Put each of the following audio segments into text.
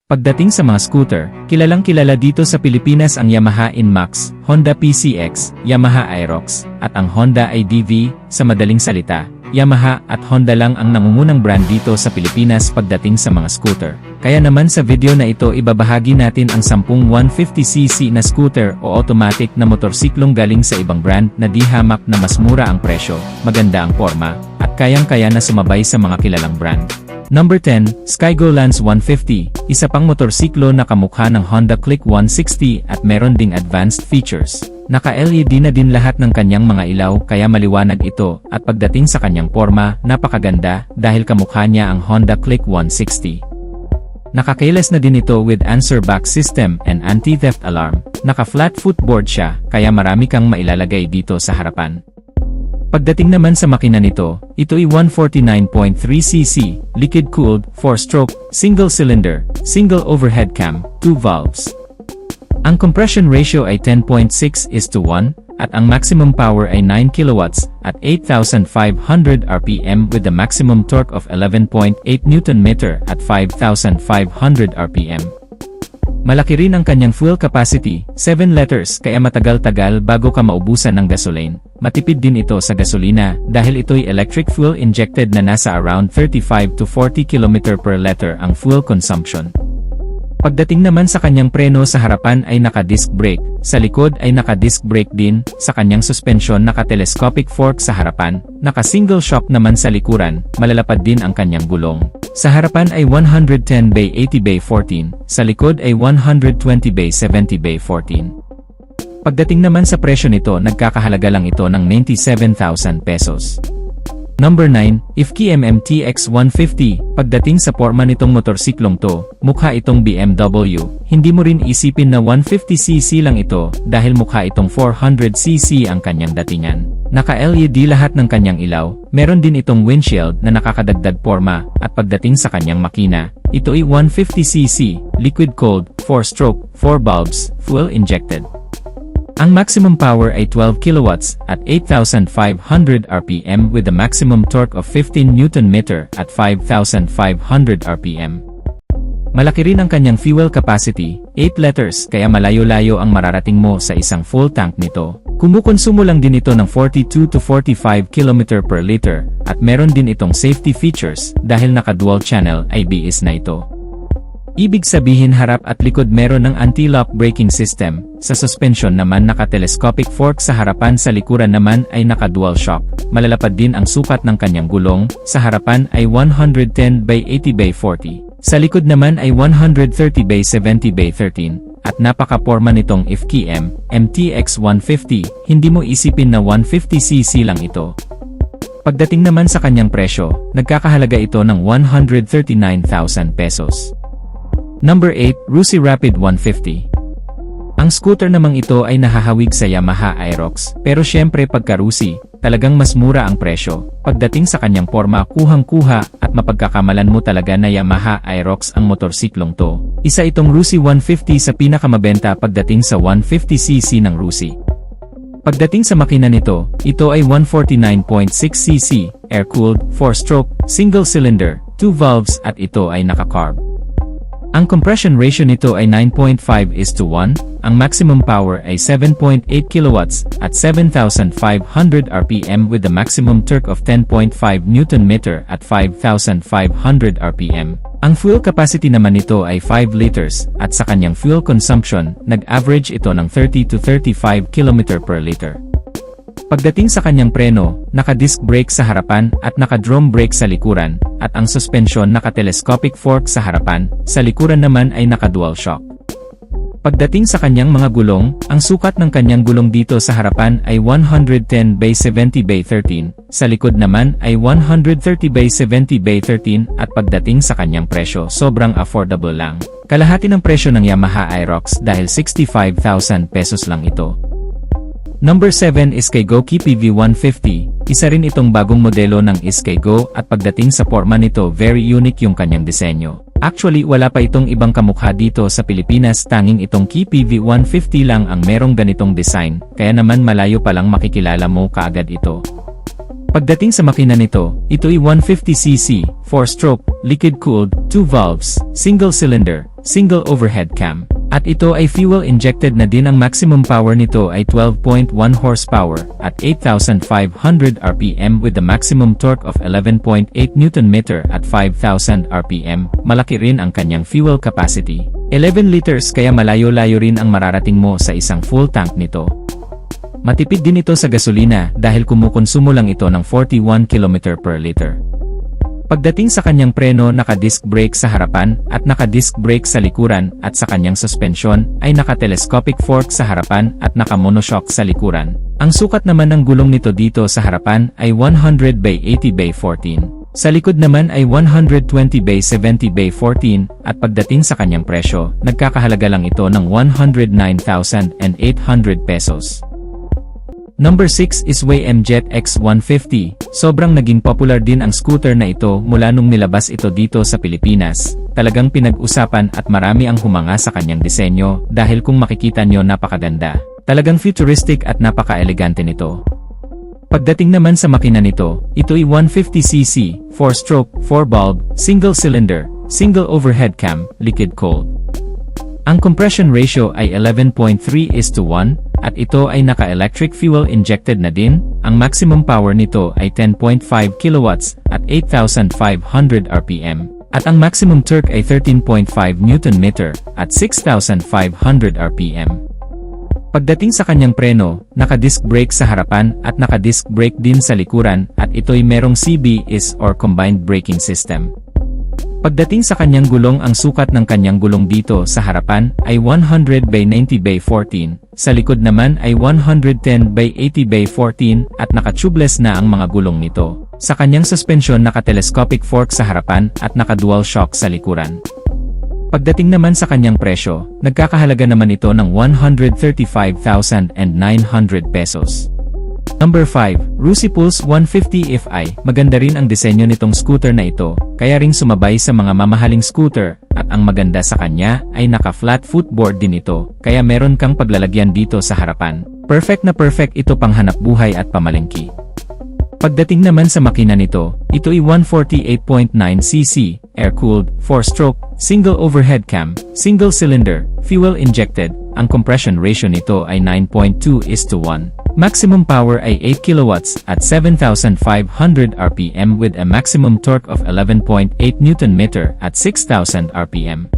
Pagdating sa mga scooter, kilalang kilala dito sa Pilipinas ang Yamaha Inmax, Honda PCX, Yamaha Aerox, at ang Honda IDV. Sa madaling salita, Yamaha at Honda lang ang nangungunang brand dito sa Pilipinas pagdating sa mga scooter. Kaya naman sa video na ito ibabahagi natin ang 10 150cc na scooter o automatic na motorsiklong galing sa ibang brand na di hamak na mas mura ang presyo, maganda ang forma, at kayang-kaya na sumabay sa mga kilalang brand. Number 10, Skygo Lance 150, isa pang motorsiklo na kamukha ng Honda Click 160 at meron ding advanced features. Naka-LED na din lahat ng kanyang mga ilaw kaya maliwanag ito at pagdating sa kanyang forma, napakaganda dahil kamukha niya ang Honda Click 160. Naka-keyless na din ito with answer back system and anti-theft alarm. Naka-flat footboard siya kaya marami kang mailalagay dito sa harapan. Pagdating naman sa makina nito, ito'y 149.3cc, liquid-cooled, 4-stroke, single-cylinder, single overhead cam, 2 valves. Ang compression ratio ay 10.6:1, at ang maximum power ay 9 kilowatts at 8,500 RPM with the maximum torque of 11.8 Nm at 5,500 RPM. Malaki rin ang kanyang fuel capacity, 7 liters kaya matagal-tagal bago ka maubusan ng gasoline. Matipid din ito sa gasolina dahil ito'y electric fuel injected na nasa around 35 to 40 km per liter ang fuel consumption. Pagdating naman sa kanyang preno sa harapan ay naka-disc brake, sa likod ay naka-disc brake din, sa kanyang suspension naka-telescopic fork sa harapan, naka-single shock naman sa likuran, malalapad din ang kanyang gulong. Sa harapan ay 110/80/14, sa likod ay 120/70/14. Pagdating naman sa presyo nito nagkakahalaga lang ito ng 97,000 pesos. Number 9, IFKI MMTX 150, pagdating sa forma nitong motorsiklong to, mukha itong BMW, hindi mo rin isipin na 150cc lang ito, dahil mukha itong 400cc ang kanyang datingan. Naka-LED lahat ng kanyang ilaw, meron din itong windshield na nakakadagdag forma, at pagdating sa kanyang makina, ito'y 150cc, liquid-cooled, 4-stroke, 4 valves, fuel injected. Ang maximum power ay 12 kilowatts at 8,500 RPM with a maximum torque of 15 Nm at 5,500 RPM. Malaki rin ang kanyang fuel capacity, 8 liters kaya malayo-layo ang mararating mo sa isang full tank nito. Kumukonsumo lang din ito ng 42 to 45 km per liter at meron din itong safety features dahil naka-dual channel ABS na ito. Ibig sabihin harap at likod meron ng anti-lock braking system, sa suspension naman naka-telescopic fork sa harapan, sa likuran naman ay naka-dual shock. Malalapad din ang sukat ng kanyang gulong, sa harapan ay 110/80/40, sa likod naman ay 130/70/13, at napaka-porma nitong IFKI MTX 150, hindi mo isipin na 150cc lang ito. Pagdating naman sa kanyang presyo, nagkakahalaga ito ng 139,000 pesos. Number 8, Rusi Rapid 150. Ang scooter namang ito ay nahahawig sa Yamaha Aerox, pero syempre pagka Rusi, talagang mas mura ang presyo. Pagdating sa kanyang forma kuhang-kuha at mapagkakamalan mo talaga na Yamaha Aerox ang motorsiklong to. Isa itong Rusi 150 sa pinakamabenta pagdating sa 150cc ng Rusi. Pagdating sa makina nito, ito ay 149.6cc, air-cooled, 4-stroke, single-cylinder, 2 valves at ito ay naka-carb. Ang compression ratio nito ay 9.5:1, ang maximum power ay 7.8 kilowatts at 7,500 RPM with the maximum torque of 10.5 Nm at 5,500 RPM. Ang fuel capacity naman nito ay 5 liters at sa kanyang fuel consumption, nag-average ito ng 30 to 35 km per liter. Pagdating sa kanyang preno, naka-disc brake sa harapan at naka-drum brake sa likuran, at ang suspension naka-telescopic fork sa harapan, sa likuran naman ay naka-dual shock. Pagdating sa kanyang mga gulong, ang sukat ng kanyang gulong dito sa harapan ay 110/70/13, sa likod naman ay 130/70/13 at pagdating sa kanyang presyo sobrang affordable lang. Kalahati ng presyo ng Yamaha Aerox dahil 65,000 pesos lang ito. Number 7 is Skygo KPV 150, isa rin itong bagong modelo ng Skygo at pagdating sa forma nito very unique yung kanyang disenyo. Actually wala pa itong ibang kamukha dito sa Pilipinas, tanging itong KPV 150 lang ang merong ganitong design, kaya naman malayo pa lang makikilala mo kaagad ito. Pagdating sa makina nito, ito ay 150cc, 4-stroke, liquid-cooled, 2 valves, single cylinder, single overhead cam. At ito ay fuel-injected na din. Ang maximum power nito ay 12.1 horsepower at 8,500 RPM with the maximum torque of 11.8 Nm at 5,000 RPM. Malaki rin ang kanyang fuel capacity. 11 liters kaya malayo-layo rin ang mararating mo sa isang full tank nito. Matipid din ito sa gasolina dahil kumukonsumo lang ito ng 41 km per liter. Pagdating sa kanyang preno, naka-disc brake sa harapan at naka-disc brake sa likuran, at sa kanyang suspension ay naka-telescopic fork sa harapan at naka-monoshock sa likuran. Ang sukat naman ng gulong nito dito sa harapan ay 100 by 80 by 14. Sa likod naman ay 120 by 70 by 14, at pagdating sa kanyang presyo, nagkakahalaga lang ito ng 109,800 pesos. Number 6 is WAY Jet X150. Sobrang naging popular din ang scooter na ito mula nung nilabas ito dito sa Pilipinas. Talagang pinag-usapan at marami ang humanga sa kanyang disenyo dahil kung makikita nyo, napakaganda. Talagang futuristic at napaka-elegante nito. Pagdating naman sa makina nito, ito ay 150cc, 4-stroke, 4-bulb, single cylinder, single overhead cam, liquid cooled. Ang compression ratio ay 11.3:1, at ito ay naka-electric fuel injected na din. Ang maximum power nito ay 10.5 kilowatts at 8,500 RPM. At ang maximum torque ay 13.5 Nm at 6,500 RPM. Pagdating sa kanyang preno, naka-disc brake sa harapan at naka-disc brake din sa likuran, at ito'y merong CBS or combined braking system. Pagdating sa kanyang gulong, ang sukat ng kanyang gulong dito sa harapan ay 100 by 90 by 14, sa likod naman ay 110 by 80 by 14, at naka-tubeless na ang mga gulong nito. Sa kanyang suspension, naka-telescopic fork sa harapan at naka-dual shock sa likuran. Pagdating naman sa kanyang presyo, nagkakahalaga naman ito ng 135,900 pesos. Number 5, Rusi Pulse 150 Fi. Maganda rin ang disenyo nitong scooter na ito, kaya ring sumabay sa mga mamahaling scooter, at ang maganda sa kanya ay naka-flat footboard din ito, kaya meron kang paglalagyan dito sa harapan. Perfect na perfect ito pang hanap buhay at pamalengke. Pagdating naman sa makina nito, ito ay 148.9cc, air-cooled, 4-stroke, single overhead cam, single cylinder, fuel injected. Ang compression ratio nito ay 9.2:1. Maximum power ay 8 kilowatts at 7,500 RPM with a maximum torque of 11.8 Nm at 6,000 RPM.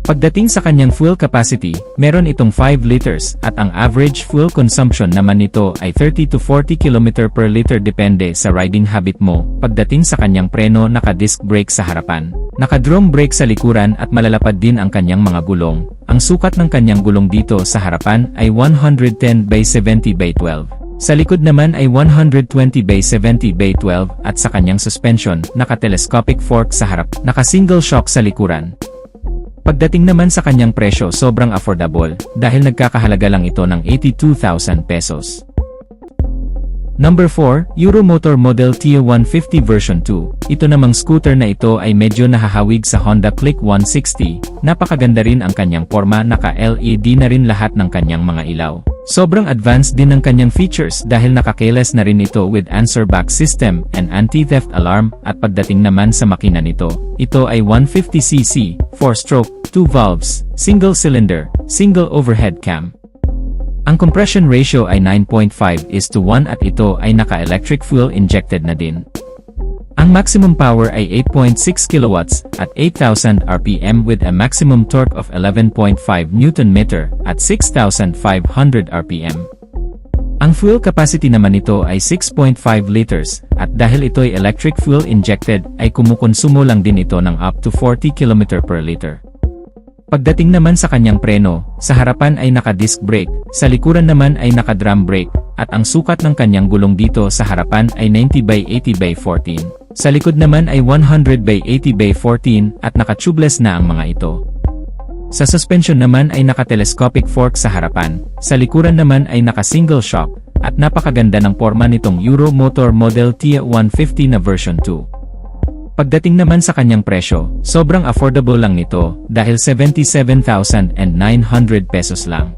Pagdating sa kanyang fuel capacity, meron itong 5 liters, at ang average fuel consumption naman nito ay 30 to 40 km per liter depende sa riding habit mo. Pagdating sa kanyang preno, naka-disc brake sa harapan, naka-drum brake sa likuran, at malalapad din ang kanyang mga gulong. Ang sukat ng kanyang gulong dito sa harapan ay 110 by 70 by 12. Sa likod naman ay 120 by 70 by 12, at sa kanyang suspension, naka-telescopic fork sa harap, naka-single shock sa likuran. Pagdating naman sa kanyang presyo, sobrang affordable dahil nagkakahalaga lang ito ng 82,000 pesos. Number 4, Euromotor Model T150 version 2. Ito namang scooter na ito ay medyo nahahawig sa Honda Click 160. Napakaganda rin ang kanyang forma, naka-LED na rin lahat ng kanyang mga ilaw. Sobrang advanced din ng kanyang features dahil naka-keyless na rin ito with answer back system and anti-theft alarm. At pagdating naman sa makina nito, ito ay 150cc, 4-stroke, 2 valves, single cylinder, single overhead cam. Ang compression ratio ay 9.5:1, at ito ay naka-electric fuel injected na din. Ang maximum power ay 8.6 kilowatts at 8,000 RPM with a maximum torque of 11.5 Nm at 6,500 RPM. Ang fuel capacity naman nito ay 6.5 liters, at dahil ito ay electric fuel injected, ay kumukonsumo lang din ito ng up to 40 km per liter. Pagdating naman sa kanyang preno, sa harapan ay naka-disc brake, sa likuran naman ay naka-drum brake, at ang sukat ng kanyang gulong dito sa harapan ay 90 by 80 by 14. Sa likod naman ay 100 by 80 by 14, at naka-tubeless na ang mga ito. Sa suspension naman ay naka-telescopic fork sa harapan, sa likuran naman ay naka-single shock, at napakaganda ng forma nitong Euromotor Model T150 na version 2. Pagdating naman sa kanyang presyo, sobrang affordable lang nito dahil 77,900 pesos lang.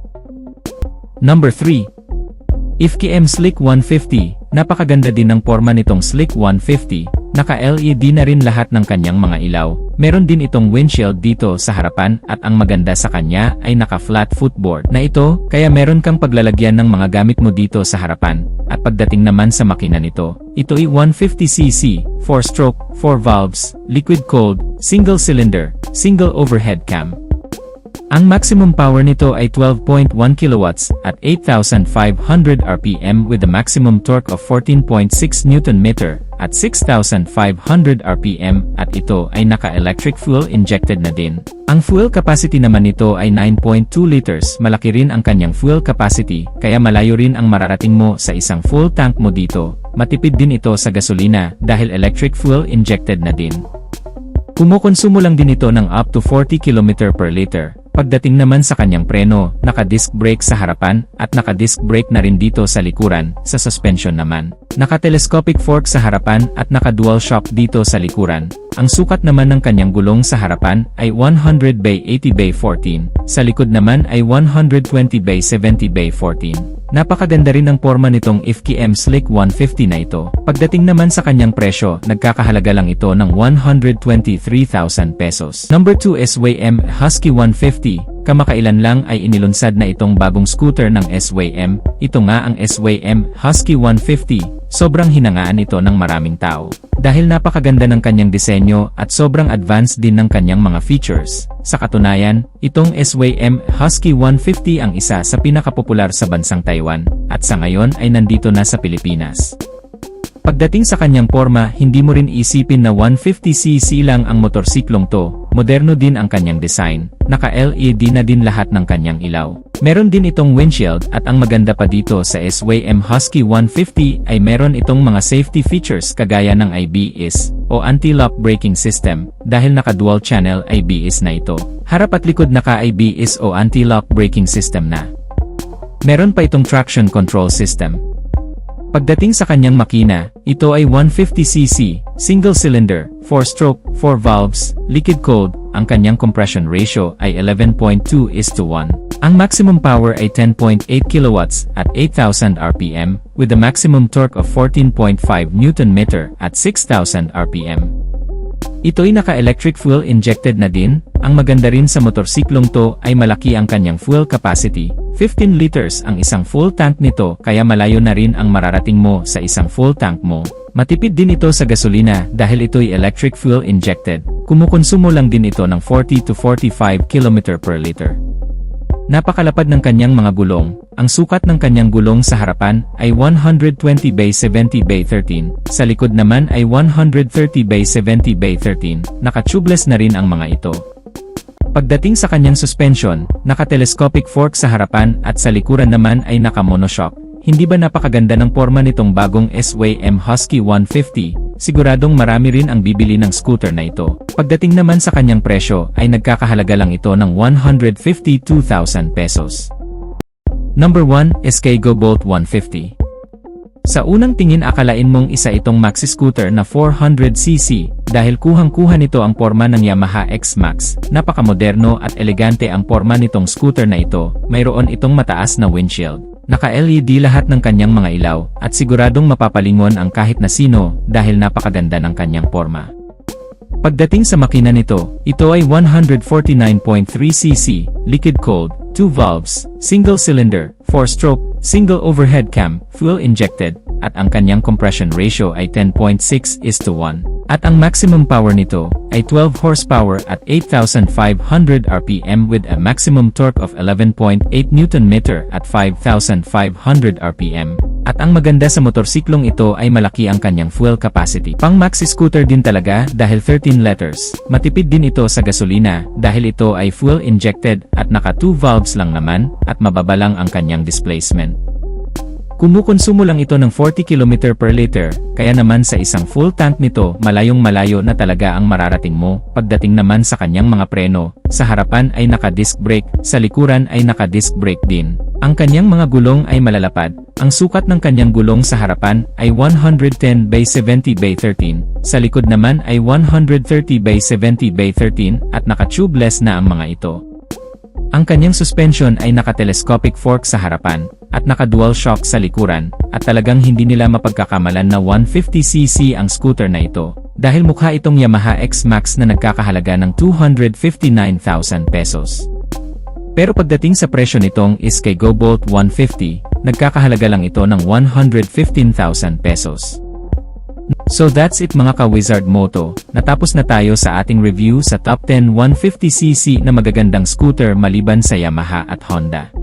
Number 3, IFKI M Slick 150, napakaganda din ng porma nitong Slick 150, naka-LED na rin lahat ng kanyang mga ilaw. Meron din itong windshield dito sa harapan at ang maganda sa kanya ay naka-flat footboard na ito, kaya meron kang paglalagyan ng mga gamit mo dito sa harapan. At pagdating naman sa makina nito, ito ay 150cc, 4-stroke, 4 valves, liquid cooled, single cylinder, single overhead cam. Ang maximum power nito ay 12.1 kilowatts at 8,500 RPM with a maximum torque of 14.6 Nm at 6,500 RPM at ito ay naka-electric fuel injected na din. Ang fuel capacity naman nito ay 9.2 liters. Malaki rin ang kanyang fuel capacity kaya malayo rin ang mararating mo sa isang full tank mo dito. Matipid din ito sa gasolina dahil electric fuel injected na din. Kumukonsumo lang din ito ng up to 40 km per liter. Pagdating naman sa kanyang preno, naka-disc brake sa harapan at naka-disc brake na rin dito sa likuran. Sa suspension naman, naka-telescopic fork sa harapan at naka-dual shock dito sa likuran. Ang sukat naman ng kanyang gulong sa harapan ay 100 by 80 by 14. Sa likod naman ay 120 by 70 by 14. Napakaganda rin ang porma nitong IFKI M Slick 150 na ito. Pagdating naman sa kanyang presyo, nagkakahalaga lang ito ng 123,000 pesos. Number 2 SYM Husky 150. Kamakailan lang ay inilunsad na itong bagong scooter ng SYM. Ito nga ang SYM Husky 150. Sobrang hinangaan ito ng maraming tao. Dahil napakaganda ng kanyang disenyo at sobrang advanced din ng kanyang mga features. Sa katunayan, itong SYM Husky 150 ang isa sa pinakapopular sa bansang Taiwan, at sa ngayon ay nandito na sa Pilipinas. Pagdating sa kanyang porma, hindi mo rin isipin na 150cc lang ang motorsiklong to. Moderno din ang kanyang design. Naka-LED na din lahat ng kanyang ilaw. Meron din itong windshield at ang maganda pa dito sa SYM Husky 150 ay meron itong mga safety features kagaya ng ABS o anti-lock braking system dahil naka-dual channel ABS na ito. Harap at likod naka-ABS o anti-lock braking system na. Meron pa itong traction control system. Pagdating sa kanyang makina, ito ay 150cc, single cylinder, 4-stroke, 4 valves, liquid cooled, ang kanyang compression ratio ay 11.2:1. Ang maximum power ay 10.8 kilowatts at 8,000 RPM with a maximum torque of 14.5 Nm at 6,000 RPM. Ito'y naka-electric fuel injected na din. Ang maganda rin sa motorsiklong to ay malaki ang kanyang fuel capacity. 15 liters ang isang full tank nito kaya malayo na rin ang mararating mo sa isang full tank mo. Matipid din ito sa gasolina dahil ito'y electric fuel injected. Kumukonsumo lang din ito ng 40 to 45 km per liter. Napakalapad ng kanyang mga gulong. Ang sukat ng kanyang gulong sa harapan ay 120 by 70 by 13. Sa likod naman ay 130 by 70 by 13. Naka-tubeless na rin ang mga ito. Pagdating sa kanyang suspension, naka-telescopic fork sa harapan at sa likuran naman ay naka-monoshock. Hindi ba napakaganda ng porma nitong bagong SYM Husky 150? Siguradong marami rin ang bibili ng scooter na ito. Pagdating naman sa kanyang presyo ay nagkakahalaga lang ito ng 152,000 pesos. Number 1, SK Go Bolt 150. Sa unang tingin akalain mong isa itong maxi scooter na 400cc dahil kuhang-kuha nito ang porma ng Yamaha X-Max. Napakamoderno at elegante ang porma nitong scooter na ito. Mayroon itong mataas na windshield. Naka-LED lahat ng kanyang mga ilaw at siguradong mapapalingon ang kahit na sino dahil napakaganda ng kanyang porma. Pagdating sa makina nito, ito ay 149.3cc, liquid cooled, 2 valves, single cylinder, 4-stroke, single overhead cam, fuel injected, at ang kanyang compression ratio ay 10.6:1. At ang maximum power nito ay 12 horsepower at 8,500 RPM with a maximum torque of 11.8 Nm at 5,500 RPM. At ang maganda sa motorsiklong ito ay malaki ang kanyang fuel capacity. Pang maxi scooter din talaga dahil 13 liters. Matipid din ito sa gasolina dahil ito ay fuel injected at naka 2 valves lang naman at mababa lang ang kanyang displacement. Kumukonsumo lang ito ng 40 km per liter, kaya naman sa isang full tank nito malayong malayo na talaga ang mararating mo. Pagdating naman sa kanyang mga preno, sa harapan ay naka-disc brake, sa likuran ay naka-disc brake din. Ang kanyang mga gulong ay malalapad. Ang sukat ng kanyang gulong sa harapan ay 110 by 70 by 13, sa likod naman ay 130 by 70 by 13 at naka-tubeless na ang mga ito. Ang kanyang suspension ay naka-telescopic fork sa harapan, at naka-dual shock sa likuran, at talagang hindi nila mapagkakamalan na 150cc ang scooter na ito, dahil mukha itong Yamaha X-Max na nagkakahalaga ng 259,000 pesos. Pero pagdating sa presyo nitong is kay GoBolt 150, nagkakahalaga lang ito ng 115,000 pesos. So that's it mga ka-Wizard Moto, natapos na tayo sa ating review sa top 10 150cc na magagandang scooter maliban sa Yamaha at Honda.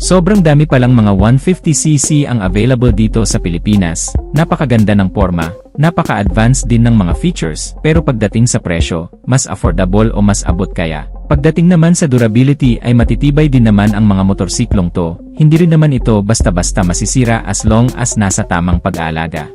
Sobrang dami palang mga 150cc ang available dito sa Pilipinas, napakaganda ng forma, napaka-advanced din ng mga features, pero pagdating sa presyo, mas affordable o mas abot kaya. Pagdating naman sa durability ay matitibay din naman ang mga motorsiklong to, hindi rin naman ito basta-basta masisira as long as nasa tamang pag-aalaga.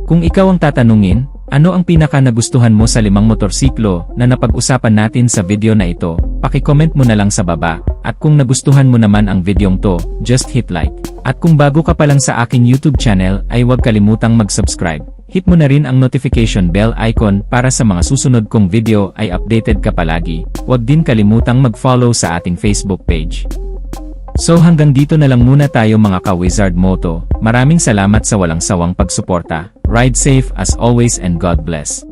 Kung ikaw ang tatanungin, ano ang pinaka nagustuhan mo sa 5 motorsiklo na napag-usapan natin sa video na ito, paki-comment mo na lang sa baba, at kung nagustuhan mo naman ang videong to, just hit like. At kung bago ka pa lang sa aking YouTube channel ay huwag kalimutang mag-subscribe, hit mo na rin ang notification bell icon para sa mga susunod kong video ay updated ka palagi, huwag din kalimutang mag-follow sa ating Facebook page. So hanggang dito na lang muna tayo mga ka-Wizard Moto, maraming salamat sa walang sawang pagsuporta. Ride safe as always and God bless.